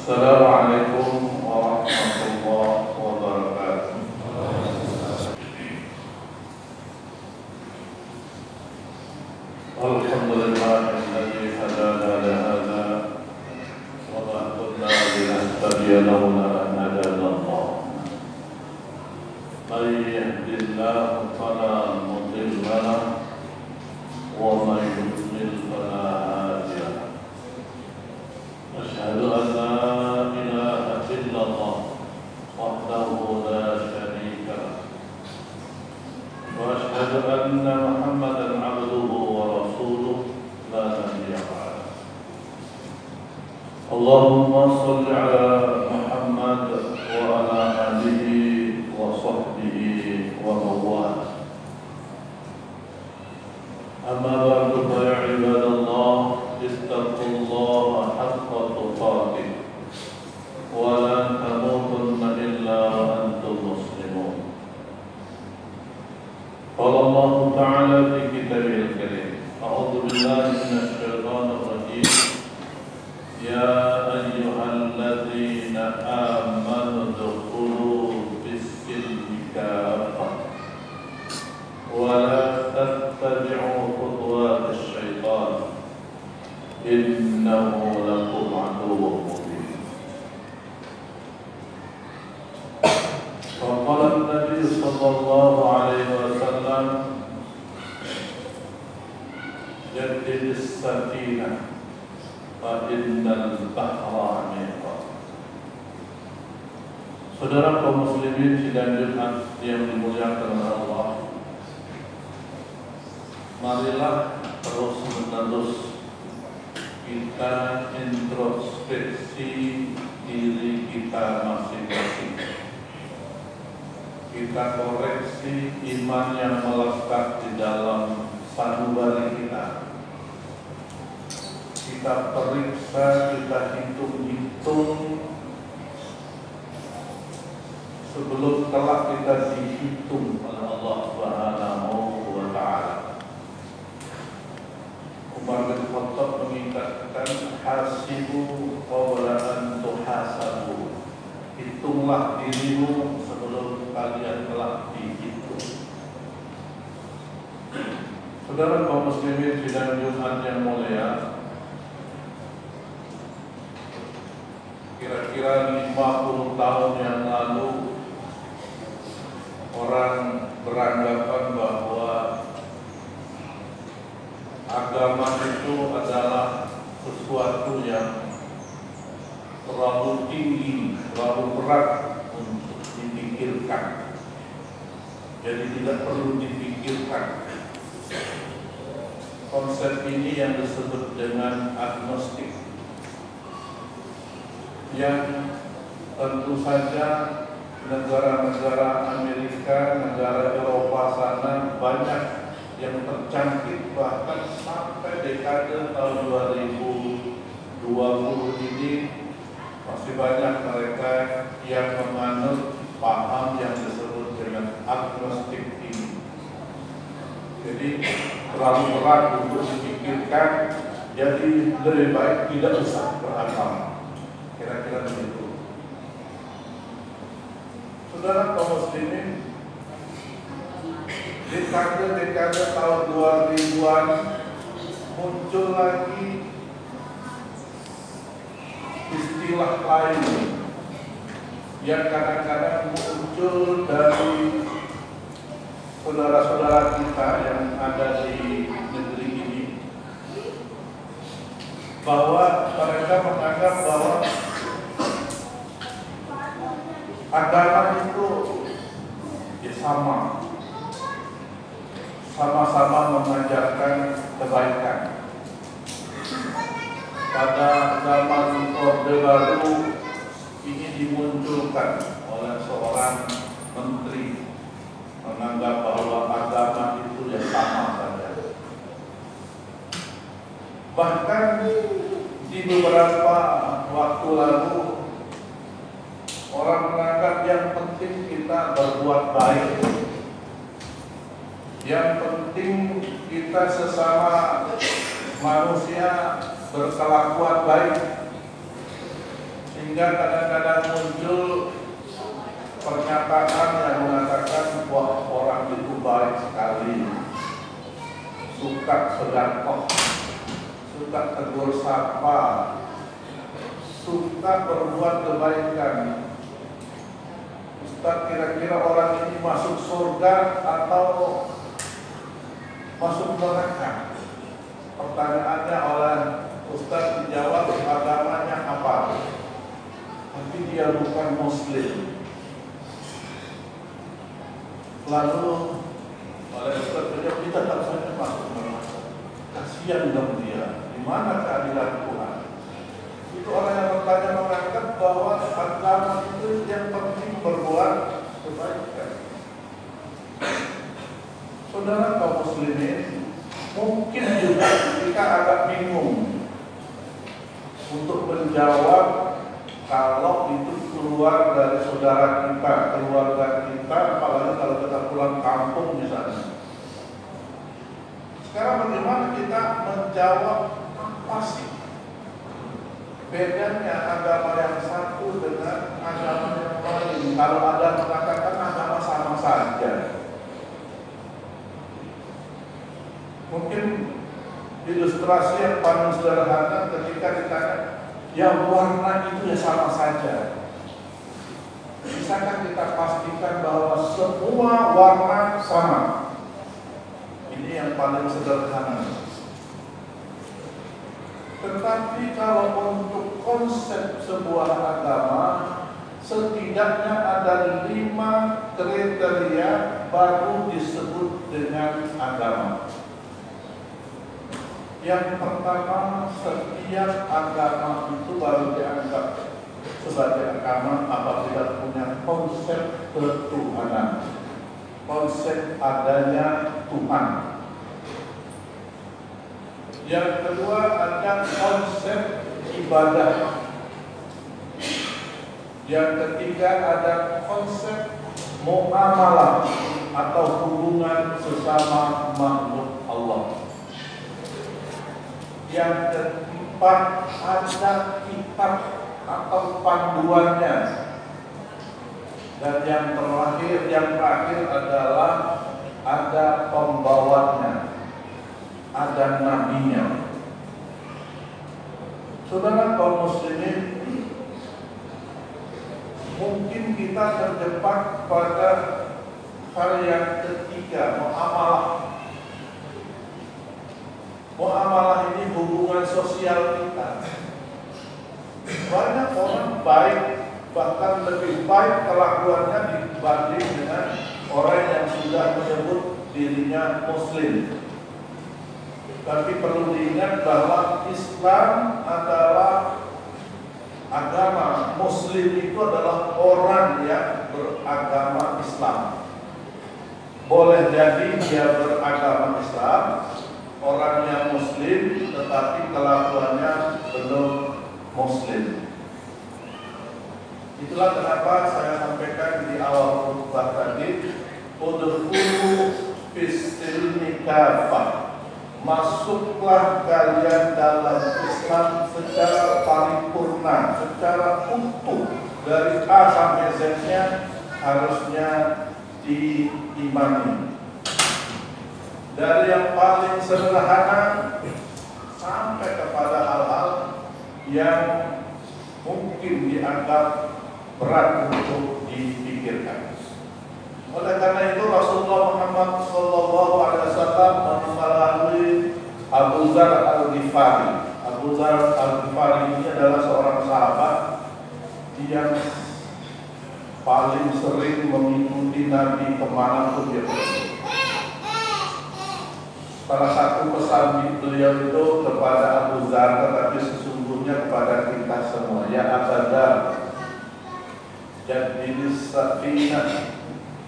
Assalamualaikum warahmatullahi wabarakatuh. Alhamdulillahilladzi hadana li hadza wa ma kunna linahtadiya lawla an hadana Allah. Man yahdihillahu fala mudilla lahu wa man yudlil fala hadiya lahu. Asyhadu an la ilaha illallah wahdahu la syarika lahu wa asyhadu anna Muhammadan abduhu wa rasuluhu la nabiyya ba'dahu. Allahumma shalli ala Muhammad wa ala alihi wa sahbihi wa man wala. Amma ba'du fa ya ibadallah ittaqullaha haqqa tuqatih wa la tamutunna illa wa antum muslimun. Qala Allah ta'ala fi kitabihil karim, a'udzu billahi minasy syaithanir rajim. Ya ayyuhalladzina amanu dkhulu fis-silmi kaffah wa la tattabi'u khutuwatis syaitan innahu lakum aduwwun mubin. Wa qala an-nabiy sallallahu alaihi wasallam, jaddidis safinah fa innal bahra amiq. Saudara kaum muslimin sidang Jumat yang dimuliakan oleh Allah, marilah terus menerus kita introspeksi diri kita masing-masing. Kita koreksi iman yang melekat di dalam sanubari kita. Kita periksa, kita hitung-hitung sebelum kelak kita dihitung oleh Allah Subhanahu wa Ta'ala. Umar bin Khattab mengingatkan, hasibu qabla an tuhasabu. Hitunglah dirimu sebelum kalian kelak dihitung. Saudara kaum muslimin sidang Jumat yang mulia, kira-kira 50 tahun yang lalu orang beranggapan bahwa agama itu adalah sesuatu yang terlalu tinggi, terlalu berat untuk dipikirkan. Jadi tidak perlu dipikirkan. Konsep ini yang disebut dengan agnostik, yang tentu saja negara-negara Amerika, negara Eropa sana banyak yang terjangkit, bahkan sampai dekade tahun 2020 ini masih banyak mereka yang menganut paham yang disebut dengan agnostik ini. Jadi terlalu berat untuk dipikirkan, jadi lebih baik tidak usah beragama. Kira-kira begitu. Saudara kaum muslimin, dekade tahun 2000-an muncul lagi istilah lain yang kadang-kadang muncul dari saudara-saudara kita yang ada di negeri ini, bahwa mereka menganggap bahwa agama itu ya sama-sama mengajarkan kebaikan. Pada zaman Orde Baru ini dimunculkan oleh seorang menteri, menganggap bahwa agama itu ya sama saja. Bahkan di beberapa waktu lalu orang menganggap yang penting kita berbuat baik, yang penting kita sesama manusia berkelakuan baik. Sehingga kadang-kadang muncul pernyataan yang mengatakan wah orang itu baik sekali, suka sedekah, suka tegur sapa, suka berbuat kebaikan. Ustaz, kira-kira orang ini masuk surga atau masuk neraka? Pertanyaannya oleh Ustaz dijawab agamanya apa? Tapi dia bukan Muslim. Lalu oleh Ustaz beliau kita tak saja masuk neraka. Kasihan dong dia. Di mana keadilan Tuhan? Itu orang yang bertanya mengatakan bahwa agama itu yang penting berbuat kebaikan. Saudara kaum muslimin, mungkin juga kita agak bingung untuk menjawab kalau itu keluar dari saudara kita, keluarga kita, apalagi kalau kita pulang kampung misalnya. Sekarang bagaimana kita menjawab apa sih bedanya agama yang satu dengan agama yang lain? Kalau ada mengatakan agama sama saja, mungkin ilustrasi yang paling sederhana ketika ditanya, ya warna itu ya sama saja. Bisakah kita pastikan bahwa semua warna sama? Ini yang paling sederhana. Tetapi kalau untuk konsep sebuah agama, setidaknya ada 5 kriteria baru disebut dengan agama. Yang pertama, setiap agama itu baru dianggap sebagai agama apabila punya konsep ketuhanan, konsep adanya Tuhan. Yang kedua ada konsep ibadah. Yang ketiga ada konsep muamalah atau hubungan sesama makhluk Allah. Yang keempat ada kitab atau panduannya. Dan yang terakhir adalah ada pembawanya, ada nabinya. Saudara kaum muslimin, mungkin kita terjebak pada hal yang ketiga, muamalah. Muamalah ini hubungan sosial kita. Banyak orang baik, bahkan lebih baik kelakuannya dibanding dengan orang yang sudah menyebut dirinya Muslim. Tapi perlu diingat bahwa Islam adalah agama, Muslim itu adalah orang yang beragama Islam. Boleh jadi dia beragama Islam, orangnya Muslim, tetapi kelakuannya belum Muslim. Itulah kenapa saya sampaikan di awal khutbah tadi, udkhulu fis-silmi kafah. Masuklah kalian dalam Islam secara paripurna, secara utuh, dari A sampai Z-nya harusnya diimani. Dari yang paling sederhana sampai kepada hal-hal yang mungkin dianggap berat untuk dipikirkan. Oleh karena itu Rasulullah Muhammad SAW melalui Abu Dzar Al-Ghifari. Abu Dzar Al-Ghifari ini adalah seorang sahabat yang paling sering mengikuti Nabi kemanapun dia pergi. Salah satu pesan beliau itu kepada Abu Dzar, tetapi sesungguhnya kepada kita semua, ya Abu Dzar, jadilis safinah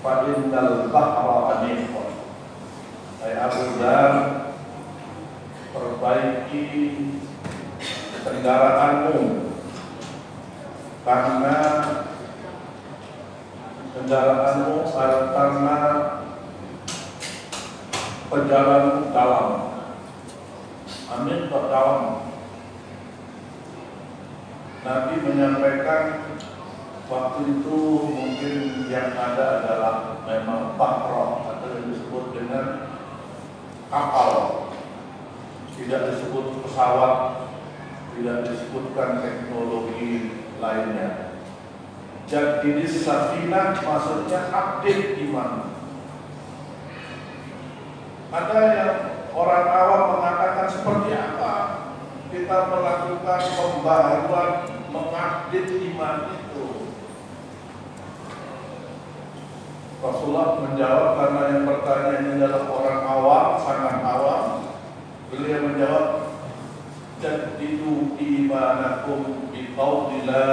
fa innal bahra aniqun. Hai Abu Dzar, perbaiki kendaraanmu, karena kendaraanmu karena perjalanan dalam. Amin, dalam. Nabi menyampaikan waktu itu mungkin yang ada adalah memang bakroh atau yang disebut dengan kapal, tidak disebut pesawat, tidak disebutkan teknologi lainnya. Jadi safinah maksudnya update iman. Ada yang orang awam mengatakan seperti apa kita melakukan pembaharuan, mengupdate iman itu. Rasulullah menjawab, karena yang bertanya ini adalah orang awam, sangat awam. Beliau menjawab, jaddidu imanakum biqauli la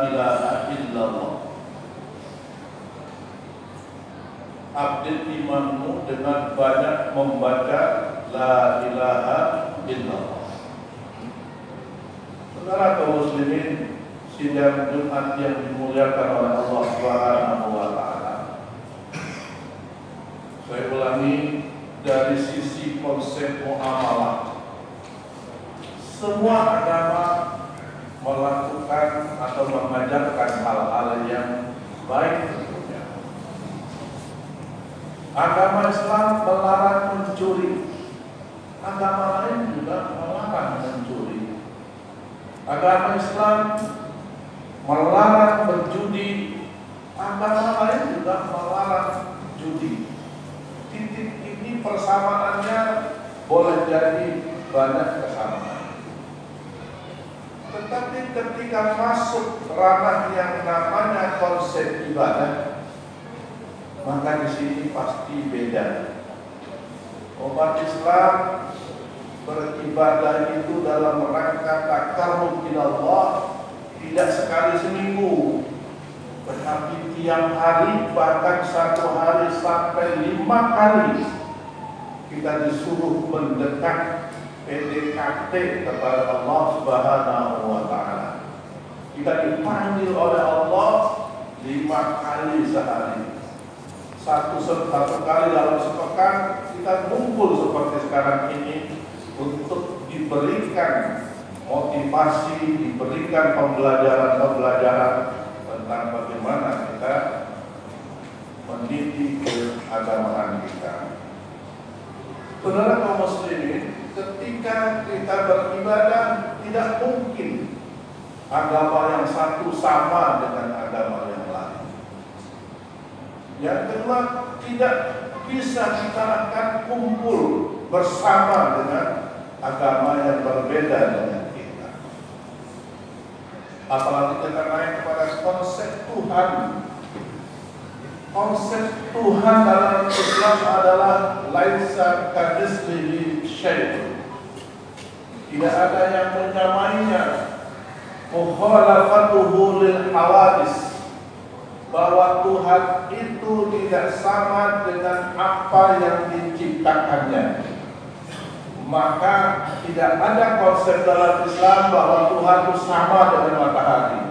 ilaha illallah. Update imanmu dengan banyak membaca la ilaha illallah. Saudara kaum muslimin, sidang Jumat yang dimuliakan oleh Allah Subhanahu wa taala. Saya ulangi, dari sisi konsep muamalah, semua agama melakukan atau mengajarkan hal-hal yang baik tentunya. Agama Islam melarang mencuri, agama lain juga melarang mencuri. Agama Islam melarang berjudi, agama lain juga melarang judi. Titik ini persamaannya boleh jadi banyak kesamaan. Tetapi ketika masuk ranah yang namanya konsep ibadah, maka di sini pasti beda. Umat Islam beribadah itu dalam rangka takarrub ila Allah, tidak sekali seminggu, tetapi tiap hari, bahkan satu hari sampai 5 kali kita disuruh mendekat PDKT kepada Allah Subhanahu wa taala. Kita dipanggil oleh Allah 5 kali sehari. Satu kali dalam sepekan kita kumpul seperti sekarang ini untuk diberikan motivasi, diberikan pembelajaran tentang bagaimana kita mendidik keagamaan kita. Saudara kaum muslimin, ketika kita beribadah, tidak mungkin agama yang satu sama dengan agama yang lain. Yang kedua, tidak bisa kita akan kumpul bersama dengan agama yang berbeda dengan kita. Apalagi kita naik kepada konsep Tuhan. Konsep Tuhan dalam Islam adalah laisa kamitslihi syai'. Tidak ada yang menyamainya. Mukhalafatuhu lil hawadis. Bahwa Tuhan itu tidak sama dengan apa yang diciptakannya. Maka tidak ada konsep dalam Islam bahwa Tuhan itu sama dengan matahari,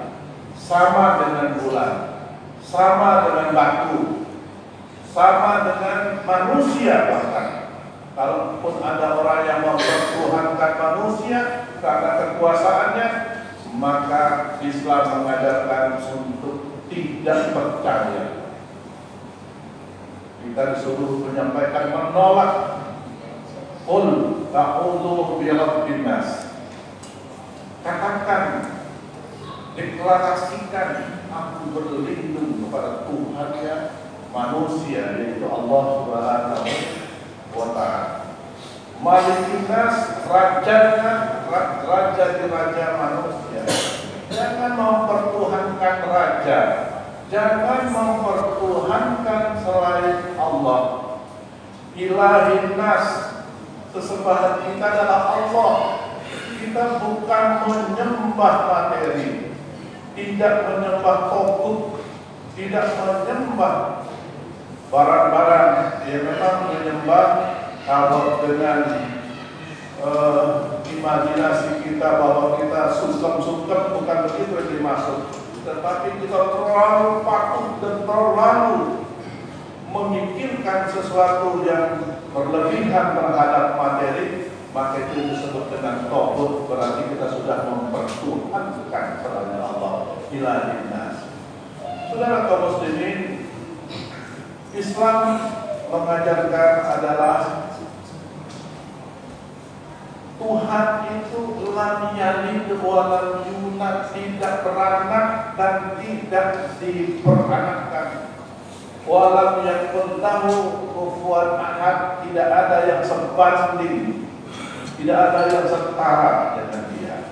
sama dengan bulan, sama dengan batu, sama dengan manusia bahkan. Kalaupun ada orang yang mempertuhankan manusia karena kekuasaannya, maka Islam mengajarkan untuk tidak percaya. Kita disuruh menyampaikan menolak. Qul ta'udzu bi rabbin nas. Katakan, deklarasikan, aku berlindung kepada Tuhannya manusia, yaitu Allah Subhanahu wa taala. Malikin nas, raja di raja manusia. Jangan mempertuhankan raja, jangan mempertuhankan selain Allah. Ilahin nas, sesembahan kita adalah Allah. Kita bukan menyembah materi, tidak menyembah tauhid, tidak menyembah barang-barang. Ya memang menyembah kalau dengan imajinasi kita bahwa kita sungkem-sungkem, bukan begitu yang dimaksud. Tetapi kita terlalu patuh dan terlalu memikirkan sesuatu yang berlebihan terhadap materi, maka itu disebut dengan tauhid, berarti kita sudah mempertuhankan selain Allah, ilahin nas. Saudara kaum muslimin, Islam mengajarkan adalah Tuhan itu lam yalid wa lam yulad, tidak beranak dan tidak diperanakkan. Wa lam yakul lahu kufuwan ahad, tidak ada yang sebanding, tidak ada yang setara dengan dia.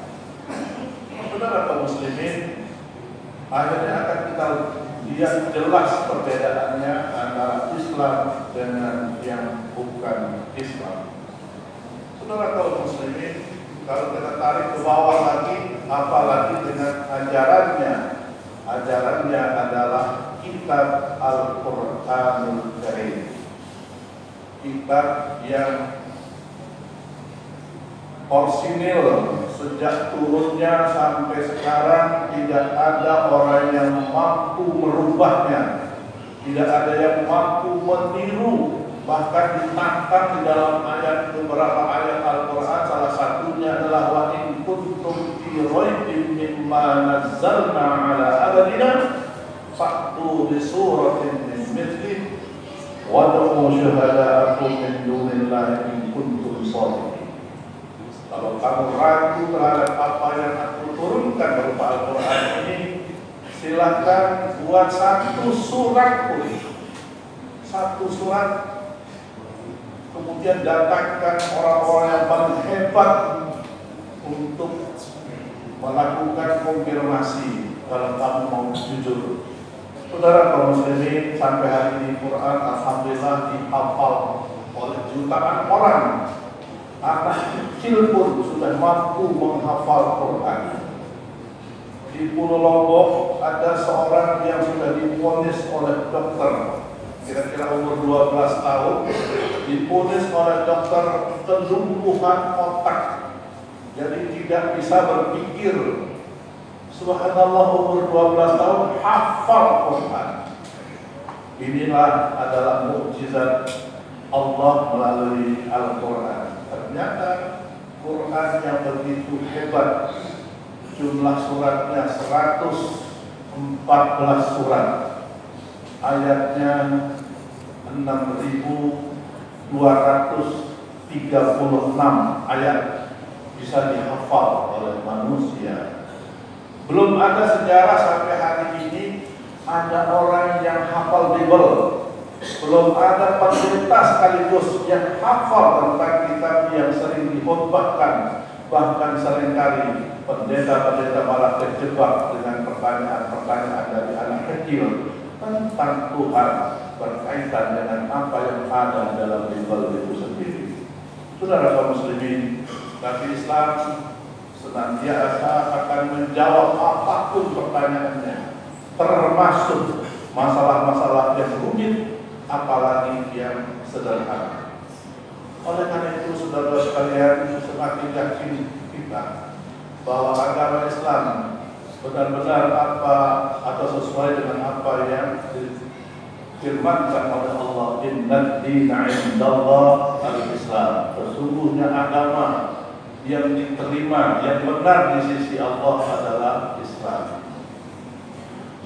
Saudara kaum muslimin, akhirnya akan kita lihat jelas perbedaannya antara Islam dengan yang bukan Islam. Saudara kaum muslimin, kalau kita tarik ke bawah lagi, apalagi dengan ajarannya. Ajarannya adalah kitab Al-Quranul Karim, kitab yang orsinil sejak turunnya sampai sekarang, tidak ada orang yang mampu merubahnya, tidak ada yang mampu meniru. Bahkan ditantang di dalam ayat, beberapa ayat Al-Quran, salah satunya adalah wa in kuntum fi raibin mimma nazzalna ala abadina fa'tu bi suratin min mithlihi wad'u syuhada'akum min dunillahi in kuntum shadiqin. Kalau kamu ragu terhadap apa yang aku turunkan berupa Al-Quran ini, silakan buat satu surat pun, satu surat, kemudian datangkan orang-orang yang paling hebat untuk melakukan konfirmasi kalau kamu mau jujur. Saudara kaum muslimin, sampai hari ini Quran alhamdulillah dihafal oleh jutaan orang. Anak kecil pun sudah mampu menghafal Quran. Di Pulau Lombok ada seorang yang sudah divonis oleh dokter, kira-kira umur 12 tahun, divonis oleh dokter kelumpuhan otak, jadi tidak bisa berpikir. Subhanallah, umur 12 tahun hafal Quran. Inilah adalah mukjizat Allah melalui Al-Quran. Ternyata Quran yang begitu hebat, jumlah suratnya 114 surat, ayatnya 6.236 ayat, bisa dihafal oleh manusia. Belum ada sejarah sampai hari ini ada orang yang hafal Bible. Belum ada pendeta sekaligus yang hafal tentang kitab yang sering dikhotbahkan. Bahkan seringkali pendeta-pendeta malah terjebak dengan pertanyaan-pertanyaan dari anak kecil tentang Tuhan berkaitan dengan apa yang ada dalam Bible itu sendiri. Saudara kaum muslimin, Nabi Islam senantiasa akan menjawab apapun pertanyaannya, termasuk masalah-masalah yang rumit, apalagi yang sederhana. Oleh karena itu, saudara sekalian, semakin yakin kita bahwa agama Islam benar-benar apa atau sesuai dengan apa yang difirmankan oleh Allah, innad dina indallah al-Islam. Sesungguhnya agama yang diterima, yang benar di sisi Allah adalah Islam.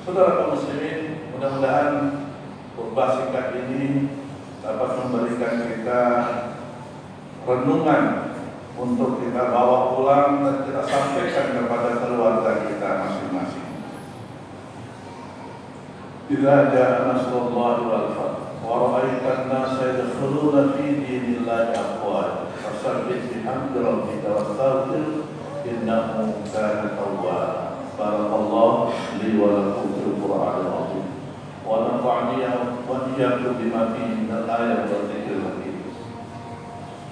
Saudara kaum muslimin, mudah-mudahan khutbah singkat ini dapat memberikan kita renungan untuk kita bawa pulang dan kita sampaikan kepada keluarga kita masing-masing. Idza jaa nasrullahi wal fath wa ra'aitan nasa yadkhuluna fi dinillahi afwaja fasabbih bihamdi rabbika wastaghfir innahu kana tawwaba. Barakallahu li wa lakum fil Qur'anil azim wa nafa'ani wa iyyakum bima fihi min al-ayati wa dhikril hakim.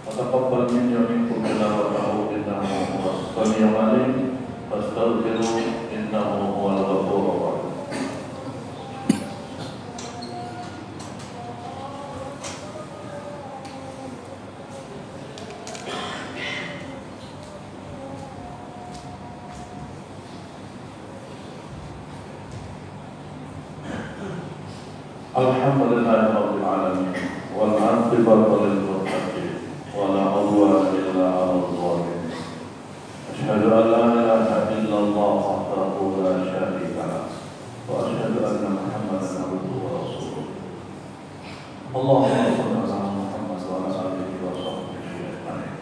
وتقبل مني ومنكم تلاوته إنه هو السميع العليم فاستغفروا إنه هو الغفور الرحيم. Alhamdulillahirabbil alamin wal 'aqibatu lil muttaqin wa la 'udwana illa أشهد أن لا إله إلا الله وحده لا شريك له وأشهد أن محمدا عبده ورسوله اللهم صل على محمد وعلى آله وصحبه أجمعين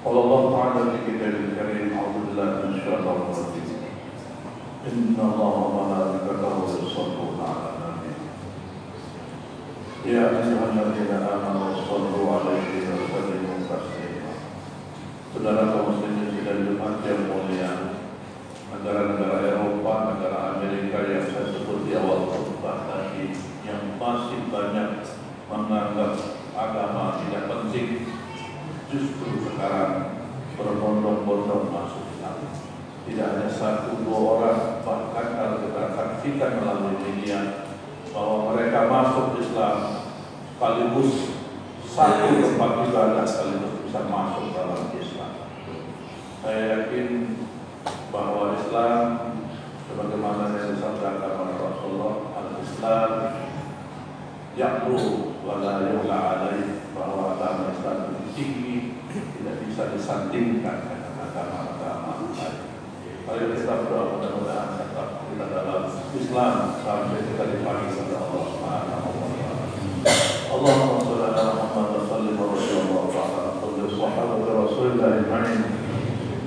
قال الله تعالى في كتابه الكريم أعوذ بالله من الشيطان الرجيم إن الله وملائكته يصلون على النبي يا أيها الذين آمنوا صلوا عليه وسلموا تسليما. Saudara kaum muslimin sidang Jumat yang mulia, negara-negara Eropa, negara Amerika yang saya sebut di awal khutbah tadi, yang masih banyak menganggap agama tidak penting, justru sekarang berbondong-bondong masuk Islam. Tidak hanya satu dua orang, bahkan kalau kita saksikan melalui media bahwa mereka masuk Islam sekaligus satu tempat ibadah sekaligus bisa masuk dalam Islam. Saya yakin bahwa Islam sebagaimana yang disabdakan oleh Rasulullah, al-Islam ya'lu wa la yu'la alaih, bahwa agama Islam itu tinggi, tidak bisa disandingkan dengan agama-agama lain. Mari kita berdoa, mudah-mudahan kita dalam Islam sampai kita dipanggil oleh Allah Subhanahu wa taala. Allahumma shalli ala Muhammad wa sallim wa sallallahu ala kulli sahabati Rasulillah ajma'in.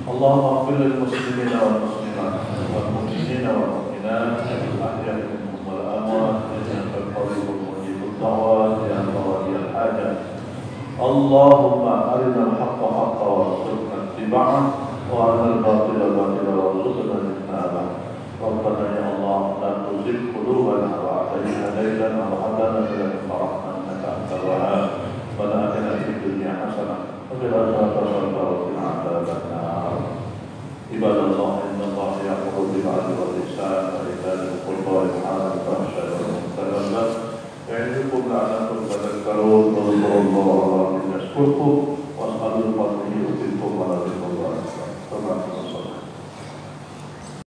Allahumma ighfir lil muslimina wal muslimat wal mu'minina wal mu'minat al-ahya'i minhum wal amwat innaka qaribun mujibud da'wat ya qadiyal hajat. Allahumma arina al-haqqa haqqan warzuqna ittiba'ah wa arina al-batila batila warzuqna ijtinabah. Rabbana ya Allah la tuzigh qulubana ba'da idh hadaytana wa hab lana min ladunka rahmatan innaka antal wahhab. Rabbana atina fid dunya hasanah wa fil akhirati hasanah wa qina adzaban nar. Ibadallah, inna Allah ya'muru bil 'adli wal ihsan wa ita'i dzil qurba wa yanha 'anil fahsya'i wal munkari wal baghi ya'idukum la'allakum tadhakkarun. Wadhkurullaha yadhkurkum was'alul fadli yu'tikum wa